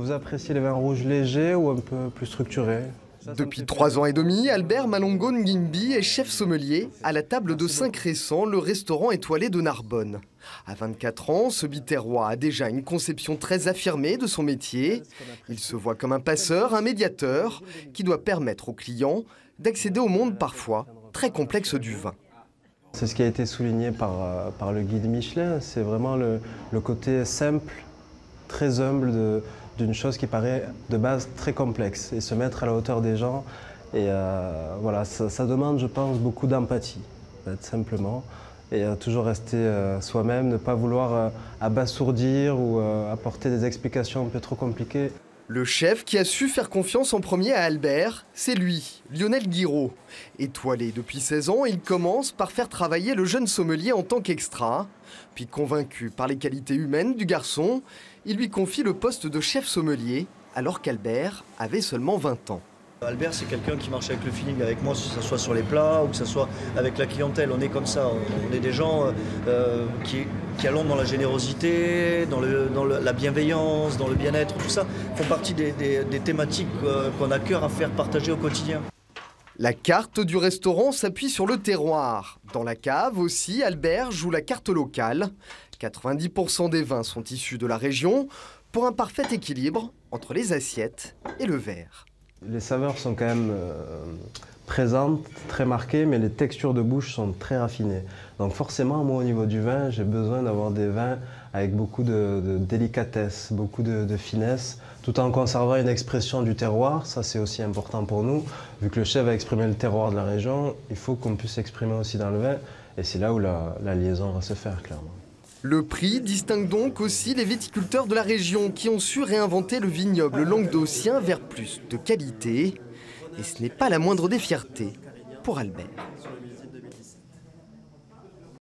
Vous appréciez les vins rouges légers ou un peu plus structurés? Depuis 3 ans et demi, Albert Malongo Ngimbi est chef sommelier à la table de Saint-Crescent, le restaurant étoilé de Narbonne. À 24 ans, ce biterrois a déjà une conception très affirmée de son métier. Il se voit comme un passeur, un médiateur, qui doit permettre aux clients d'accéder au monde parfois très complexe du vin. C'est ce qui a été souligné par le guide Michelin, c'est vraiment le côté simple, très humble d'une chose qui paraît de base très complexe et se mettre à la hauteur des gens. Et voilà, ça demande, je pense, beaucoup d'empathie, simplement. Et toujours rester soi-même, ne pas vouloir abasourdir ou apporter des explications un peu trop compliquées. Le chef qui a su faire confiance en premier à Albert, c'est lui, Lionel Guiraud. Étoilé depuis 16 ans, il commence par faire travailler le jeune sommelier en tant qu'extra. Puis convaincu par les qualités humaines du garçon, il lui confie le poste de chef sommelier, alors qu'Albert avait seulement 20 ans. Albert, c'est quelqu'un qui marche avec le feeling avec moi, que ce soit sur les plats ou que ce soit avec la clientèle. On est comme ça, on est des gens qui allons dans la générosité, dans la bienveillance, dans le bien-être, tout ça font partie des thématiques qu'on a cœur à faire partager au quotidien. La carte du restaurant s'appuie sur le terroir. Dans la cave aussi, Albert joue la carte locale. 90% des vins sont issus de la région pour un parfait équilibre entre les assiettes et le verre. Les saveurs sont quand même présentes, très marquées, mais les textures de bouche sont très raffinées. Donc forcément, moi au niveau du vin, j'ai besoin d'avoir des vins avec beaucoup de délicatesse, beaucoup de finesse, tout en conservant une expression du terroir. Ça c'est aussi important pour nous. Vu que le chef va exprimer le terroir de la région, il faut qu'on puisse s'exprimer aussi dans le vin. Et c'est là où la liaison va se faire, clairement. Le prix distingue donc aussi les viticulteurs de la région qui ont su réinventer le vignoble languedocien vers plus de qualité. Et ce n'est pas la moindre des fiertés pour Albert.